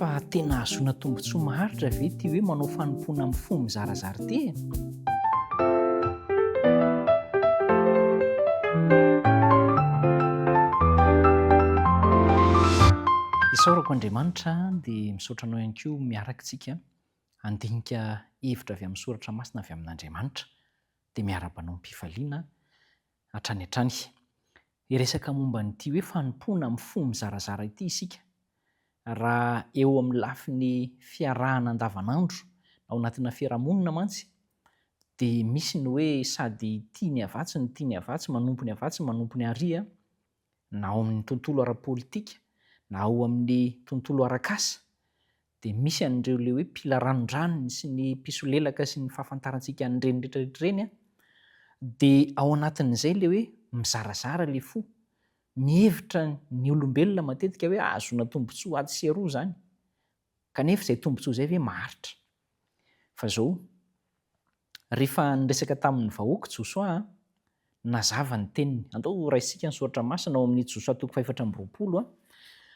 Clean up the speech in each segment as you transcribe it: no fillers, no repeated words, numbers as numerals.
Fa tena ahazoana tombotsoa maharitra ve ty hoe manao fanompoana amin'ny fo mizarazara ty e? Isaorako Andriamanitra dia misaotra anao ihany koa miaraka tsika handinika hevitra avy amin'ny soratra masina avy amin'Andriamanitra dia miara-banao am-pifaliana hatrany hatrany. Hiresaka momba n'ity hoe fanompoana amin'ny fo mizarazara ity isika. Raha eo amin'ny lafin'ny fiarahana andavanandro ao anatina fiarahamonina mantsy dia misy ny hoe sady tia ny havatsy ny tia ny havatsy, manompo ny havatsy manompo ny arỳ, na ao amin'ny tontolo ara-pôlitika na ao amin'ny tontolo arak'asa, dia misy an'ireo ilay hoe mpila ranondranony sy ny mpisolelaka sy ny fahafantarantsika an'ireny rehetrarehetra ireny, dia ao anatin'izay ilay hoe mizarazara ilay fo. Mihevitra ny olombelona matetika hoe ahazoana tombotsoa ady sy aroa izany, kanefa izay tombotsoa izay ve maharitra? Fa izao, rehefa niresaka tamin'ny vahoaka Josoa, nazava ny teniny. Andao raisika ny soratra masina ao amin'ny Josoa 4:20,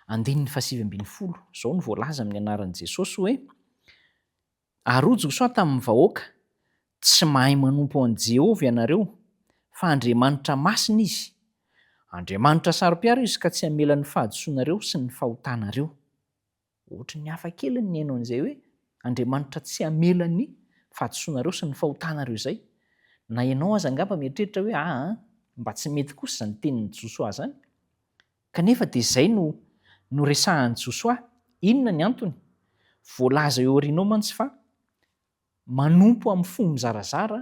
andininy 7:20. Izao no voalaza amin'ny anaran'i Jesosy hoe: "Aroa Josoa tamin'ny vahoaka, tsy mahay manompo an'i Jehovah ianareo, fa Andriamanitra masina izy. Andriamanitra saro-piara izy ka tsy hamela ny fahadisoanareo sy ny fahotanareo." Ohatry ny hafa kely ny haino an'izay hoe Andriamanitra tsy hamela ny fahadisoanareo sy ny fahotanareo izay. Na ianao aza angamba mieritreritra hoe mba tsy mety kosa izany tenin'ny Josoa izany. Kanefa dia izay no resahan'i Josoa. Inona ny antony? Voalaza eo aorianao mantsy fa manompo amin'ny fo mizarazara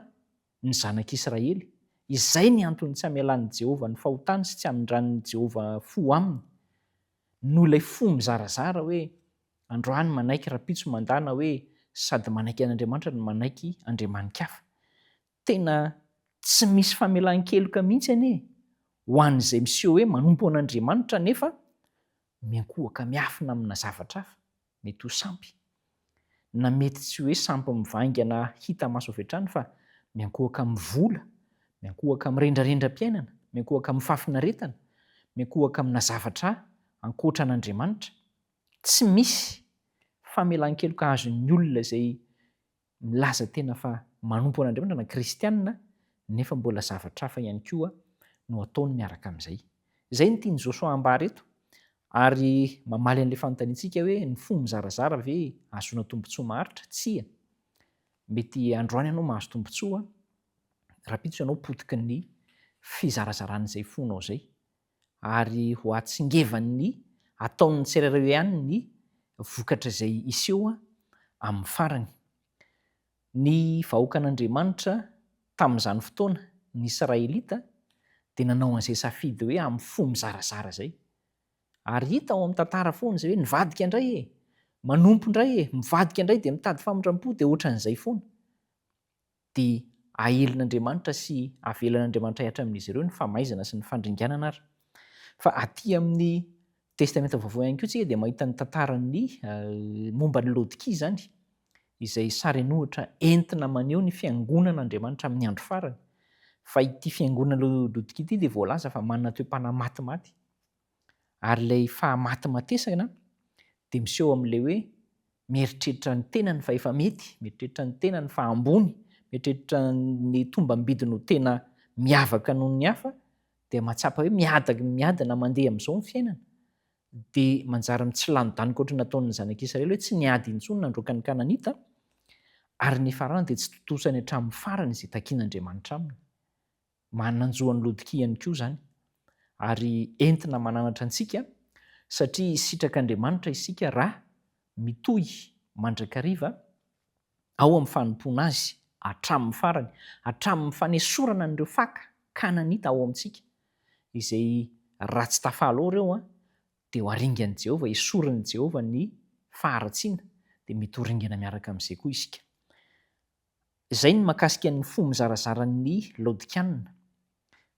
ny zanak'Israely. Izay ny antony tsy hamelan'i Jehovah ny fahotany sy tsy hamindran'ny Jehovah fo aminy. No ilay fo mizarazara hoe androany manaiky rapitso mandana hoe sady manaiky an'Andriamanitra no manaiky andriamanin-kafa. Tena tsy misy famelan-keloka mihitsy anie ho an'izay miseho hoe manompo an'Andriamanitra nefa miankohaka miafina amina zavatra hafa, mety ho sampy. Na mety tsy hoe sampy mivaingana hita maso avy hatrany fa miankohaka amin'ny vola, miankohaka amin'ny rendrarendram-piainana, miankohaka amin'ny fafinaretana, miankohaka amina zavatra ankoatra an'Andriamanitra. Tsy misy famelan-keloka azon'ny olona izay milaza tena fa manompo an'Andriamanitra na kristianina, nefa mbola zavatra hafa ihany koa no ataony miaraka amin'izay. Izay no tian'i Josoa hambara eto, ary mamaly an'ilay fanontaniantsika hoe ny fo mizarazara ve ahazoana tombotsoa maharitra? Tsia. Mety androany ianao mahazo tombotsoa rapitso ianao potiky ny fizarazaran'izay fonao izay, ary ho atsingevan'ny ataon'ny tsirairay ihany ny vokatra izay iseho amin'ny farany. Ny vahoaka an'Andriamanitra tamin'izany fotoana, ny Israelita, dia nanao an'izay safidy hoe amin'ny fo mizarazara izay. Ary hita ao amin'ny tantara foana izay hoe nivadika indray e, manompo indray e, mivadika indray dia mitady famondram-po dia ohatran'izay foana. Dia ahelin'Andriamanitra sy avelan'Andriamanitra hiatra amin'izy ireo ny famaizana sy ny fandringanana ary. Fa aty amin'ny testamenta vaovao ihany koa tsika dia mahita ny tantaran'ny momba ny Laodikia izany, izay sary anohitra entina maneho ny fiangonan'Andriamanitra amin'ny andro farany. Fa ity fiangonana Laodikia ity dia voalaza fa manana toe-panahy matimaty. Ary ilay fahamaty-matesana dia miseho amin'ilay hoe mieritreritra ny tenany fa efa mety, mieritreritra ny tenany fa ambony, mieritreritra ny tombam-bidiny ho tena miavaka noho ny hafa, dia mahatsapa hoe miadana mandeha amin'izao ny fiainana. Dia manjary mitsilano-danika ohatry ny nataon'ny zanak'Israely hoe tsy niady intsony nandroaka ny Kananita, ary ny farany dia tsy totosany hatramin'ny farany izay takian'Andriamanitra aminy. Mananjoan'ny Laodikia ihany koa izany. Ary entina mananatra antsika satria sitrak'Andriamanitra isika raha mitohy mandrakariva ao amin'ny fanompoana azy hatramin'ny farany, hatramin'ny fanesorana an'ireo faka Kananita ao amintsika, izay raha tsy tafaly ao ireo dia ho aringan'i Jehovah, esorin'i Jehovah ny faharatsiana, dia mety ho ringana miaraka amin'izay koa isika. Izay ny mahakasika ny fo mizarazaran'ny Laodikiana.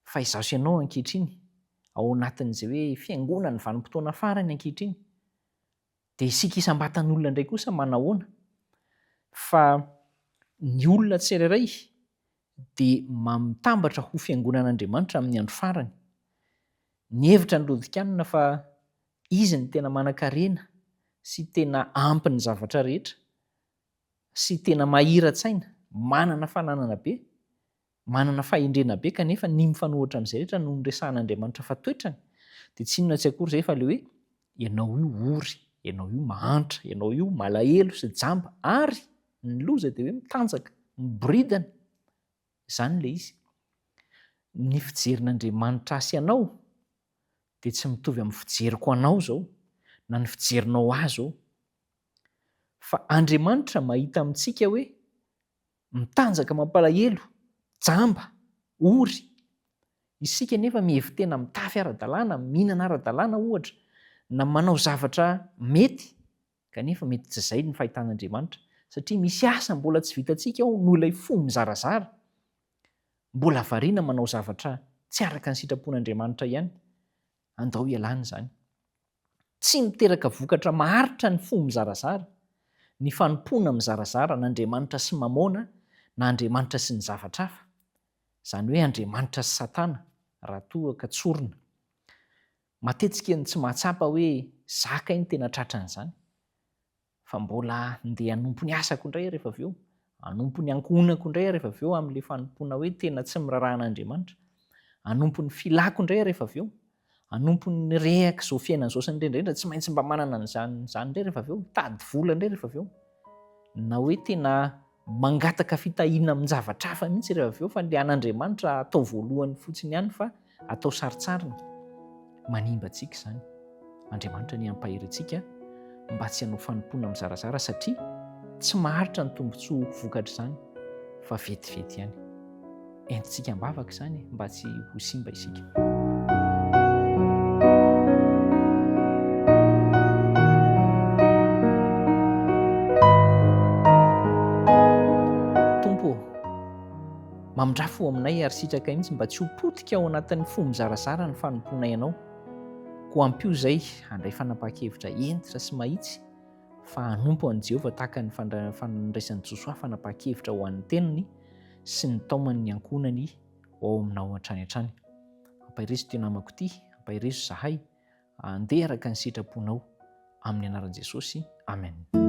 Fa izaho sy ianao ankehitriny ao anatin'izay hoe fiangonana vanim-potoana farany ankehitriny, dia isika isam-batan'olona indray kosa manahoana? Fa ny olona tsirairay dia mitambatra ho fiangonan'Andriamanitra amin'ny andro farany. Ny hevitra ny Laodikiana fa izy ny tena manan-karena sy tena ampy ny zavatra rehetra sy tena mahira-tsaina, manana fananana be, manana fahendrena be kanefa ny mifanohitra amin'izay rehetra no nyresahan'Andriamanitra fa toetrany dia tsy inona tsy akory izay fa ilay hoe ianao io ory, ianao io mahantra, ianao io malahelo sy jamba ary ny loza dia hoe mitanjaka, miboridana. Izany ilay izy. Ny fijerin'Andriamanitra asy ianao dia tsy mitovy amin'ny fijeriko anao izao na ny fijerinao azy izao. Fa Andriamanitra mahita amintsika hoe mitanjaka mampalahelo, jamba, ory. Isika nefa mihevin-tena mitafy ara-dalàna, mihinana ara-dalàna ohatra, na manao zavatra mety, kanefa mety tsy izay ny fahitan'Andriamanitra satria misy asa mbola tsy vitantsika ao no ilay fo mizarazara. Mbola variana manao zavatra tsy araka ny sitrapon'Andriamanitra ihany. Andao ialana izany. Tsy miteraka vokatra maharitra ny fo mizarazara, ny fanompoana mizarazara n'Andriamanitra sy mamona na Andriamanitra sy ny zavatra hafa. Izany hoe Andriamanitra sy Satana raha toa ka tsorina. Matetika ny tsy mahatsapa hoe zaka iny tena tratran'izany. Fa mbola handeha hanompo ny asako indray rehefa avy eo, hanompo ny ankonako indray rehefa avy eo amin'ilay fanompoana hoe tena tsy mirarahan'Andriamanitra, hanompo ny filako indray rehefa avy eo, hanompo ny rehaka izao fiainana izao sy ny rendraindra tsy maintsy mba manana izany indray rehefa avy eo, tady vola indray rehefa avy eo, na hoe tena mangataka fitahiana amin'ny zavatra hafa mihitsy rehefa avy eo fa ilay an'Andriamanitra atao voalohany fotsiny ihany fa atao saritsarina. Manimba antsika izany. Andriamanitra ny hampahery antsika mba tsy hanao fanompoana mizarazara satria tsy maharitra ny tombontsoa vokatra izany fa vetivety ihany. Entintsika ambavaka izany mba tsy ho simba isika. Tompo, mamindrafo aminay ary sitraka mihitsy mba tsy ho potika ao anatin'ny fo mizarazara ny fanompoana ianao. Ko ampio izay handray fanapahan-kevitra entitra sy mahitsy fa hanompo an'i Jehovah tahaka ny fandraisan'i Josoa fanapahan-kevitra ho an'ny teniny sy ny taomany ny ankonany ao aminao hatrany hatrany. Ampahirezo ity namako ity, ampahirezo zahay, andeha araka ny sitraponao amin'ny anaran'i Jesosy. Amen.